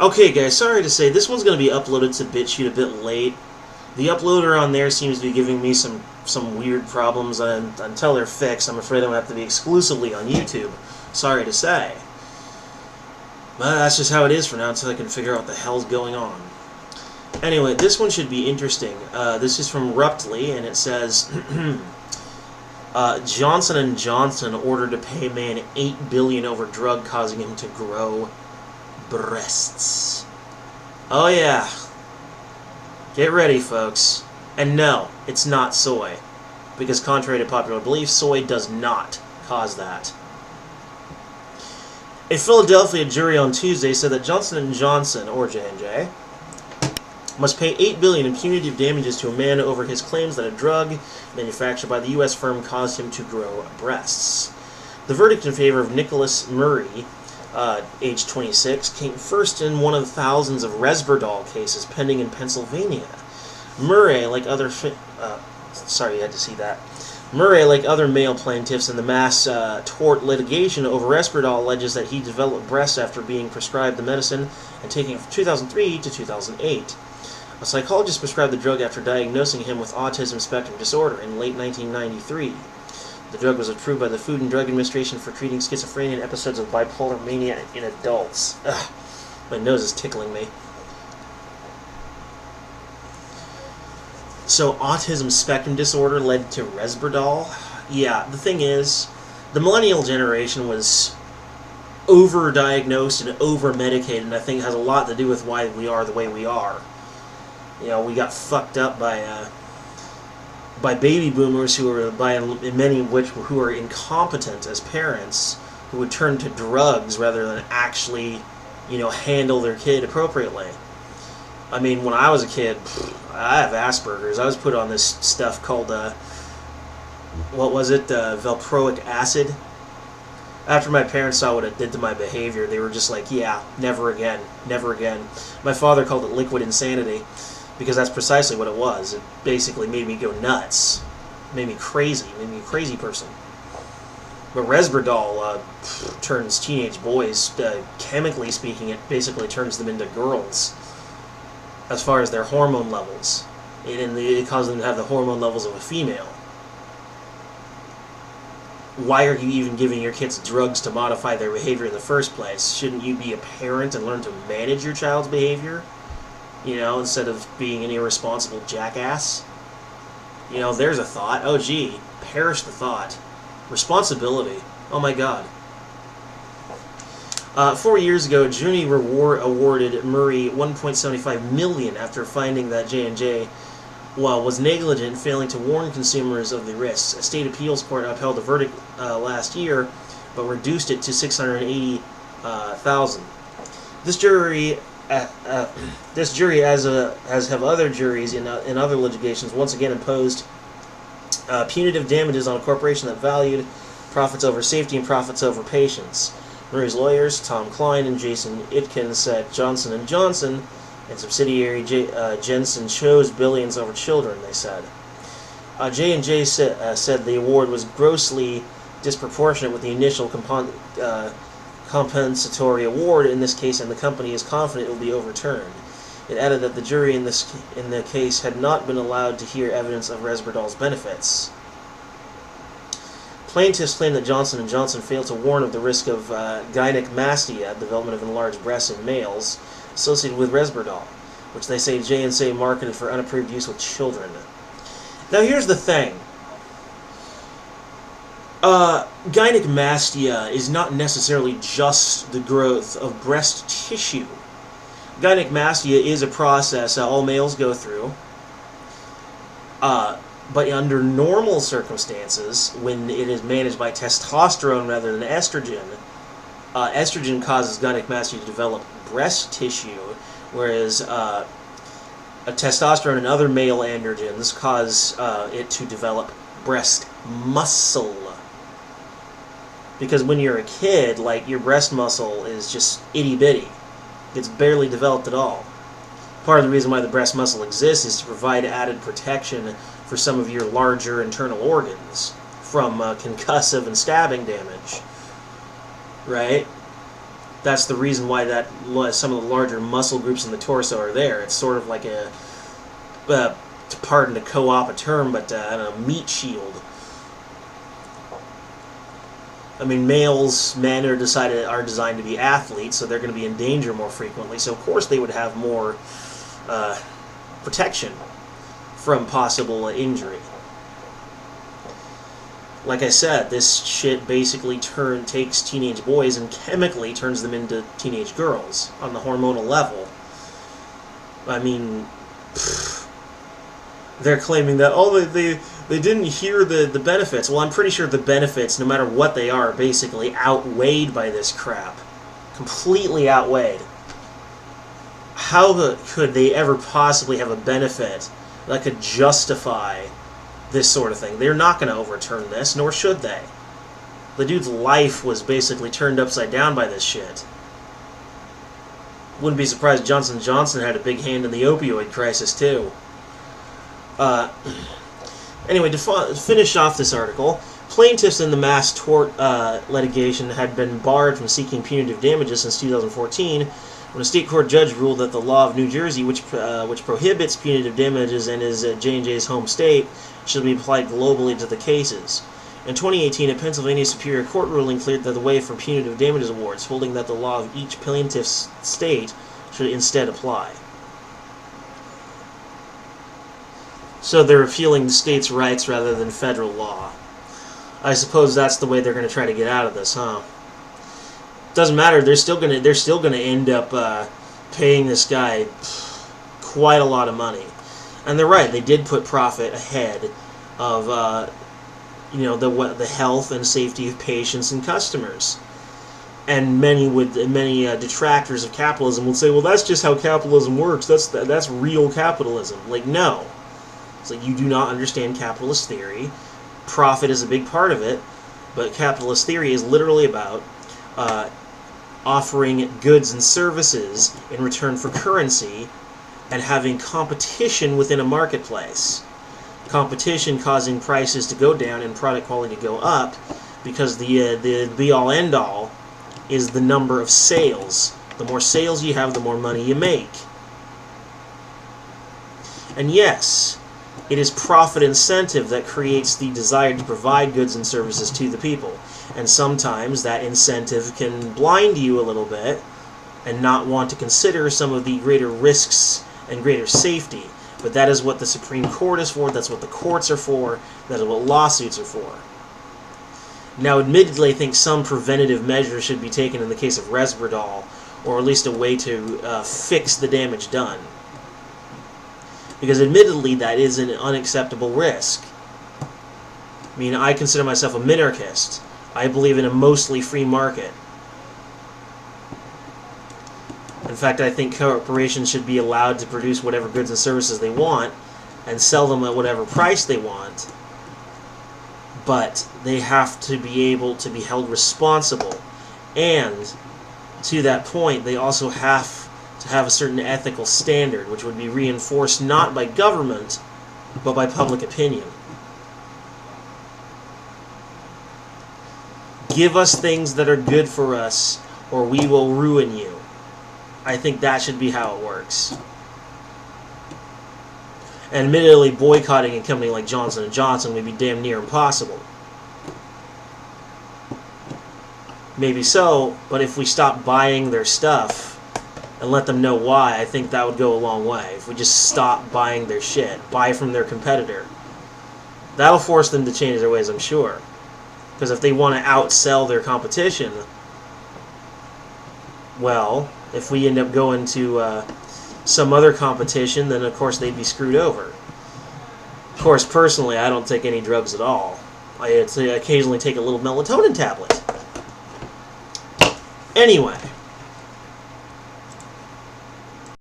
Okay, guys, sorry to say, this one's going to be uploaded to BitChute a bit late. The uploader on there seems to be giving me some weird problems, and until they're fixed, I'm afraid I'm going to have to be exclusively on YouTube. Sorry to say. But that's just how it is for now, until I can figure out what the hell's going on. Anyway, this one should be interesting. This is from Ruptly, and it says, Johnson & Johnson ordered to pay man $8 billion over drug causing him to grow breasts. Oh yeah. Get ready, folks. And no, it's not soy. Because contrary to popular belief, soy does not cause that. A Philadelphia jury on Tuesday said that Johnson & Johnson, or J&J, must pay $8 billion in punitive damages to a man over his claims that a drug manufactured by the U.S. firm caused him to grow breasts. The verdict in favor of Nicholas Murray, age 26, came first in one of thousands of respirdal cases pending in Pennsylvania. Murray, like other Murray, like other male plaintiffs in the mass tort litigation over respirdal, alleges that he developed breasts after being prescribed the medicine and taking it from 2003 to 2008. A psychologist prescribed the drug after diagnosing him with autism spectrum disorder in late 1993. The drug was approved by the Food and Drug Administration for treating schizophrenia and episodes of bipolar mania in adults. Ugh, my nose is tickling me. So, autism spectrum disorder led to respirdal? Yeah, the thing is, the millennial generation was over-diagnosed and over-medicated, and I think it has a lot to do with why we are the way we are. You know, we got fucked up by baby boomers who are, many of which who are incompetent as parents, who would turn to drugs rather than actually, handle their kid appropriately. I mean, when I was a kid, I have Asperger's. I was put on this stuff called, valproic acid. After my parents saw what it did to my behavior, they were just like, yeah, never again, never again. My father called it liquid insanity, because that's precisely what it was. It basically made me go nuts. Made me crazy. Made me a crazy person. But respirdal turns teenage boys, chemically speaking, it basically turns them into girls as far as their hormone levels. It causes them to have the hormone levels of a female. Why are you even giving your kids drugs to modify their behavior in the first place? Shouldn't you be a parent and learn to manage your child's behavior? Instead of being an irresponsible jackass. There's a thought. Oh, gee. Perish the thought. Responsibility. Oh, my God. 4 years ago, a jury awarded Murray $1.75 million after finding that J&J was negligent in failing to warn consumers of the risks. A state appeals court upheld the verdict last year, but reduced it to $680,000. This jury, as have other juries in other litigations, once again imposed punitive damages on a corporation that valued profits over safety and profits over patients. Murray's lawyers, Tom Klein and Jason Itkin, said Johnson & Johnson and subsidiary Jensen chose billions over children, they said. J&J said the award was grossly disproportionate with the initial compensatory award in this case, and the company is confident it will be overturned. It added that the jury in the case had not been allowed to hear evidence of respirdal's benefits. Plaintiffs claim that Johnson & Johnson failed to warn of the risk of gynecomastia, development of enlarged breasts in males, associated with respirdal, which they say J&J marketed for unapproved use with children. Now here's the thing. Gynecomastia is not necessarily just the growth of breast tissue. Gynecomastia is a process that all males go through. But under normal circumstances, when it is managed by testosterone rather than estrogen, estrogen causes gynecomastia to develop breast tissue, whereas a testosterone and other male androgens cause it to develop breast muscle. Because when you're a kid, your breast muscle is just itty-bitty. It's barely developed at all. Part of the reason why the breast muscle exists is to provide added protection for some of your larger internal organs from concussive and stabbing damage. Right? That's the reason why some of the larger muscle groups in the torso are there. It's sort of like pardon to co-op a term, but I don't know, meat shield. I mean, men are designed to be athletes, so they're going to be in danger more frequently. So of course they would have more protection from possible injury. Like I said, this shit basically takes teenage boys and chemically turns them into teenage girls on the hormonal level. I mean, they're claiming that, they didn't hear the benefits. Well, I'm pretty sure the benefits, no matter what they are basically outweighed by this crap. Completely outweighed. How could they ever possibly have a benefit that could justify this sort of thing? They're not going to overturn this, nor should they. The dude's life was basically turned upside down by this shit. Wouldn't be surprised Johnson & Johnson had a big hand in the opioid crisis, too. Anyway, to finish off this article, plaintiffs in the mass tort litigation had been barred from seeking punitive damages since 2014, when a state court judge ruled that the law of New Jersey, which prohibits punitive damages and is J&J's home state, should be applied globally to the cases. In 2018, a Pennsylvania Superior Court ruling cleared the way for punitive damages awards, holding that the law of each plaintiff's state should instead apply. So they're appealing the states' rights rather than federal law. I suppose that's the way they're going to try to get out of this, huh? Doesn't matter. They're still going to end up paying this guy quite a lot of money. And they're right. They did put profit ahead of the health and safety of patients and customers. And many detractors of capitalism will say, well, that's just how capitalism works. That's real capitalism. Like, no. It's like, you do not understand capitalist theory. Profit is a big part of it, but capitalist theory is literally about offering goods and services in return for currency and having competition within a marketplace. Competition causing prices to go down and product quality to go up, because the be-all end-all is the number of sales. The more sales you have, the more money you make. And yes, it is profit incentive that creates the desire to provide goods and services to the people. And sometimes that incentive can blind you a little bit and not want to consider some of the greater risks and greater safety. But that is what the Supreme Court is for, that's what the courts are for, that is what lawsuits are for. Now, admittedly, I think some preventative measures should be taken in the case of respirdal, or at least a way to fix the damage done. Because admittedly, that is an unacceptable risk. I mean, I consider myself a minarchist. I believe in a mostly free market. In fact, I think corporations should be allowed to produce whatever goods and services they want and sell them at whatever price they want. But they have to be able to be held responsible. And to that point, they also have to have a certain ethical standard, which would be reinforced not by government, but by public opinion. Give us things that are good for us, or we will ruin you. I think that should be how it works. And admittedly, boycotting a company like Johnson & Johnson would be damn near impossible. Maybe so, but if we stop buying their stuff and let them know why, I think that would go a long way. If we just stop buying their shit, buy from their competitor, that'll force them to change their ways, I'm sure. Because if they want to outsell their competition, well, if we end up going to some other competition, then of course they'd be screwed over. Of course, personally, I don't take any drugs at all. I occasionally take a little melatonin tablet. Anyway,